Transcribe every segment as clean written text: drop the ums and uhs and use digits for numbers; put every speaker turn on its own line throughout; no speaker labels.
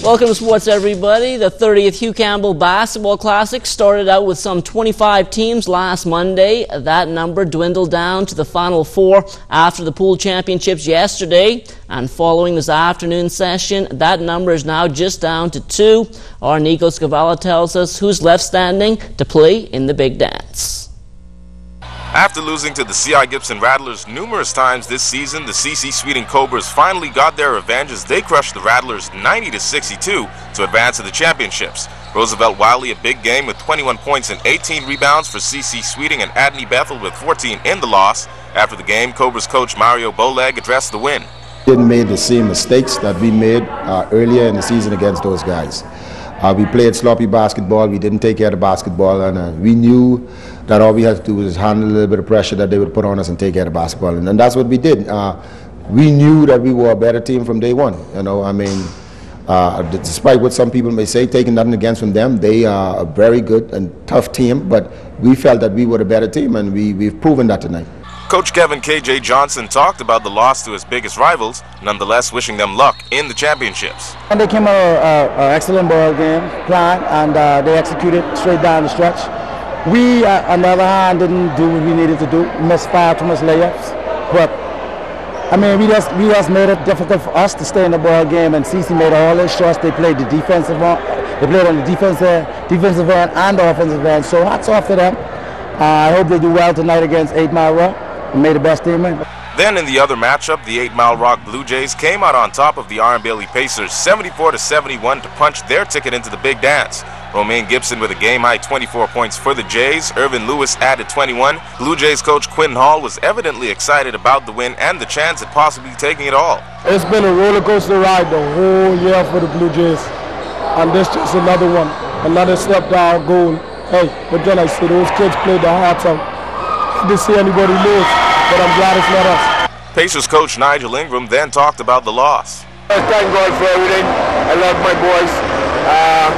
Welcome to sports, everybody. The 30th Hugh Campbell Basketball Classic started out with some 25 teams last Monday. That number dwindled down to the final 4 after the pool championships yesterday. And following this afternoon session, that number is now just down to 2. Our Nico Scavalla tells us who's left standing to play in the big dance.
After losing to the C.I. Gibson Rattlers numerous times this season, the C.C. Sweeting Cobras finally got their revenge as they crushed the Rattlers 90-62 to advance to the championships. Roosevelt Wiley a big game with 21 points and 18 rebounds for C.C. Sweeting, and Adney Bethel with 14 in the loss. After the game, Cobras coach Mario Boleg addressed the win.
Didn't make the same mistakes that we made earlier in the season against those guys. We played sloppy basketball, we didn't take care of the basketball, and we knew that all we had to do was handle a little bit of pressure that they would put on us and take care of the basketball, and that's what we did. We knew that we were a better team from day one. You know, I mean, despite what some people may say, taking nothing against from them, they are a very good and tough team, but we felt that we were a better team, and we've proven that tonight.
Coach Kevin K.J. Johnson talked about the loss to his biggest rivals, nonetheless wishing them luck in the championships.
And they came an excellent ball game plan, and they executed straight down the stretch. We, on the other hand, didn't do what we needed to do. We missed 5 too much layups, but I mean, we just made it difficult for us to stay in the ball game. And CC made all their shots. They played the defensive one. They played on the defensive end and the offensive end. So hats off to them. I hope they do well tonight against 8 Mile Rock. And made the best team win.
Then in the other matchup, the 8 Mile Rock Blue Jays came out on top of the R.M. Bailey Pacers 74-71 to punch their ticket into the big dance. Romaine Gibson with a game-high 24 points for the Jays. Irvin Lewis added 21. Blue Jays coach Quinn Hall was evidently excited about the win and the chance at possibly taking it all.
It's been a roller coaster ride the whole year for the Blue Jays. And this is another one, another step down goal. Hey, but then I say those kids played their hearts out. Didn't see anybody lose, but I'm glad it's not us.
Pacers coach Nigel Ingram then talked about the loss.
Thank God for everything. I love my boys.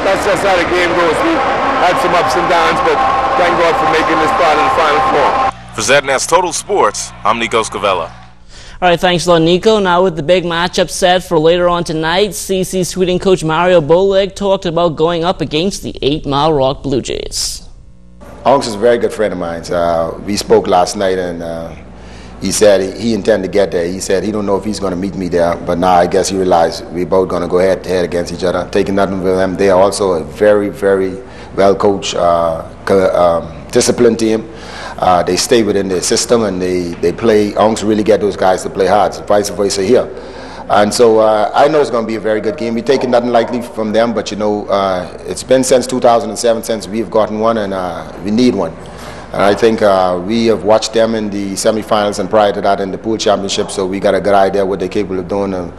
That's just how the game goes. We had some ups and downs, but thank God for making this part of the Final 4.
For ZNS Total Sports, I'm Nico Scavalla.
All right, thanks a lot, Nico. Now with the big matchup set for later on tonight, CC Sweeting coach Mario Boleg talked about going up against the 8 Mile Rock Blue Jays.
Unks is a very good friend of mine. We spoke last night, and he said he intended to get there. He said he don't know if he's going to meet me there, but now I guess he realized we're both going to go head to head against each other. Taking nothing from them, they are also a very, very well-coached, disciplined team. They stay within their system, and they play. Unks really get those guys to play hard, so vice versa here. And so I know it's going to be a very good game. We're taking nothing lightly from them, but you know, it's been since 2007 since we've gotten one, and we need one. And I think we have watched them in the semifinals and prior to that in the pool championship, so we got a good idea what they're capable of doing. And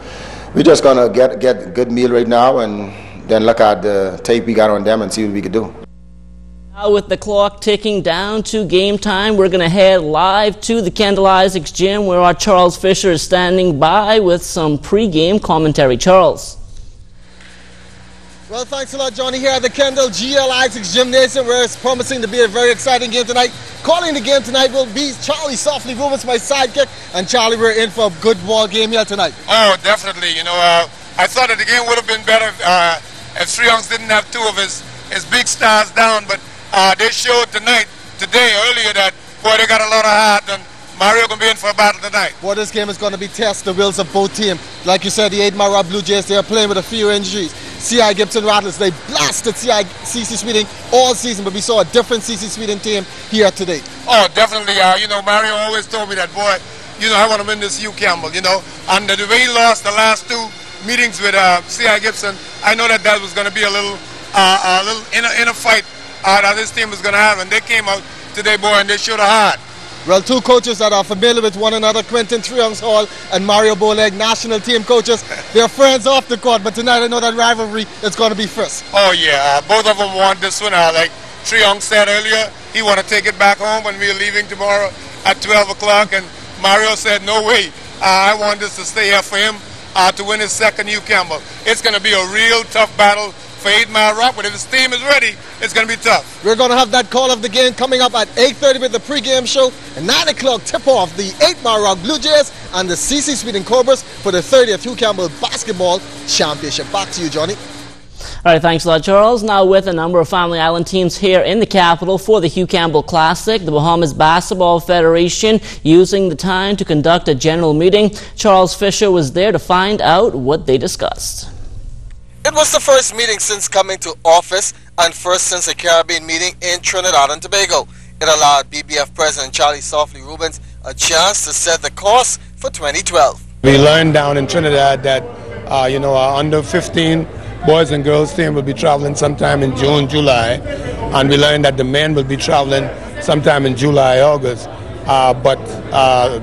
we're just going to get a good meal right now and then look at the tape we got on them and see what we can do.
Now with the clock ticking down to game time, we're going to head live to the Kendall Isaacs gym where our Charles Fisher is standing by with some pre-game commentary. Charles.
Well, thanks a lot, Johnny, here at the Kendall GL Isaacs Gymnasium, where it's promising to be a very exciting game tonight. Calling the game tonight will be Charlie Softly Rubens, my sidekick. And Charlie, we're in for a good ball game here tonight.
Oh, definitely. You know, I thought that the game would have been better if Sri Youngs didn't have 2 of his big stars down, but they showed today, earlier, that, boy, they got a lot of heart, and Mario going to be in for a battle tonight.
Well, this game is going to be test the wills of both teams. Like you said, the 8 Mile Rock Blue Jays, they are playing with a few injuries. C.I. Gibson Rattlers, they blasted CC Sweeting all season, but we saw a different CC Sweeting team here today.
Oh, definitely. You know, Mario always told me that, boy, you know, I want to win this Hugh Campbell, you know. And the way he lost the last 2 meetings with C.I. Gibson, I know that was going to be a little inner fight that this team was going to have, and they came out today, boy, and they showed a heart.
Well, 2 coaches that are familiar with one another, Quentin Triumphs Hall and Mario Boleg, national team coaches. They're friends off the court, but tonight I know that rivalry is going to be fierce.
Oh, yeah. Both of them want this one. Like Triumphs said earlier, he want to take it back home when we're leaving tomorrow at 12 o'clock, and Mario said, no way. I want this to stay here for him to win his 2nd Hugh Campbell. It's going to be a real tough battle for 8 Mile Rock, but if his team is ready, it's going to be tough.
We're going to have that call of the game coming up at 8:30 with the pregame show, and 9 o'clock tip-off the 8 Mile Rock Blue Jays and the CC Sweden Cobras for the 30th Hugh Campbell Basketball Championship. Back to you, Johnny.
All right, thanks a lot, Charles. Now with a number of Family Island teams here in the capital for the Hugh Campbell Classic, the Bahamas Basketball Federation using the time to conduct a general meeting. Charles Fisher was there to find out what they discussed.
It was the first meeting since coming to office and first since a Caribbean meeting in Trinidad and Tobago. It allowed BBF President Charlie Softly Rubens a chance to set the course for 2012.
We learned down in Trinidad that, our under 15 boys and girls team will be traveling sometime in June, July, and we learned that the men will be traveling sometime in July, August, but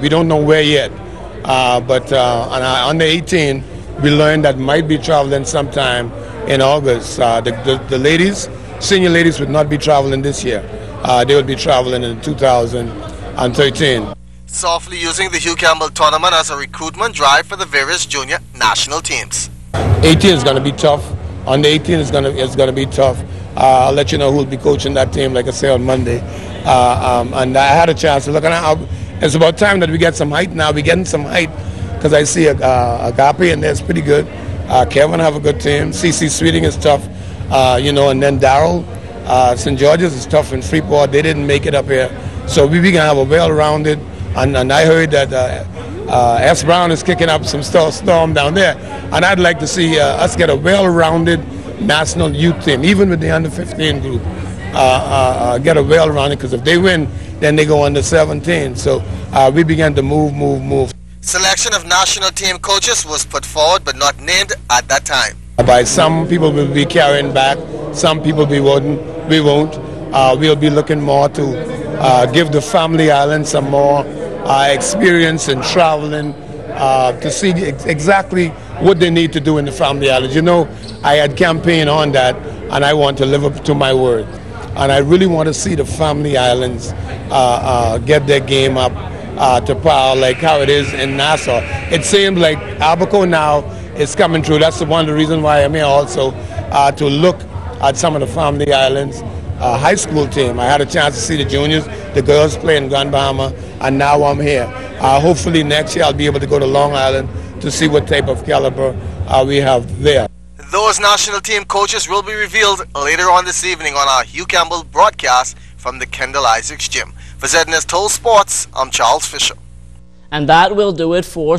we don't know where yet. But on under 18, we learned that might be traveling sometime in August. The ladies, senior ladies, would not be traveling this year. They will be traveling in 2013.
Softly using the Hugh Campbell tournament as a recruitment drive for the various junior national teams.
18 is going to be tough. Under 18 is going to be tough. I'll let you know who will be coaching that team, like I say, on Monday. And I had a chance to look at it. It's about time that we get some height now. We're getting some height because I see Agape in there is pretty good. Kevin have a good team. CC Sweeting is tough. And then Darrell, St. George's is tough in Freeport. They didn't make it up here. So we can have a well-rounded, and I heard that S. Brown is kicking up some storm down there. And I'd like to see us get a well-rounded national youth team, even with the under 15 group. Get a well-rounded, because if they win, then they go under 17. So we began to move.
Selection of national team coaches was put forward but not named at that time.
By some people will be carrying back, some people we won't. We'll be looking more to give the Family Island some more experience in traveling to see exactly what they need to do in the Family Islands. I had campaigned on that, and I want to live up to my word. And I really want to see the Family Islands get their game up to par like how it is in Nassau. It seems like Abaco now is coming through. That's one of the reasons why I'm here also, to look at some of the Family Islands high school team. I had a chance to see the juniors, the girls play in Grand Bahama, and now I'm here. Hopefully next year I'll be able to go to Long Island to see what type of caliber we have there.
Those national team coaches will be revealed later on this evening on our Hugh Campbell broadcast from the Kendall Isaacs Gym. For ZNS Total Sports, I'm Charles Fisher.
And that will do it for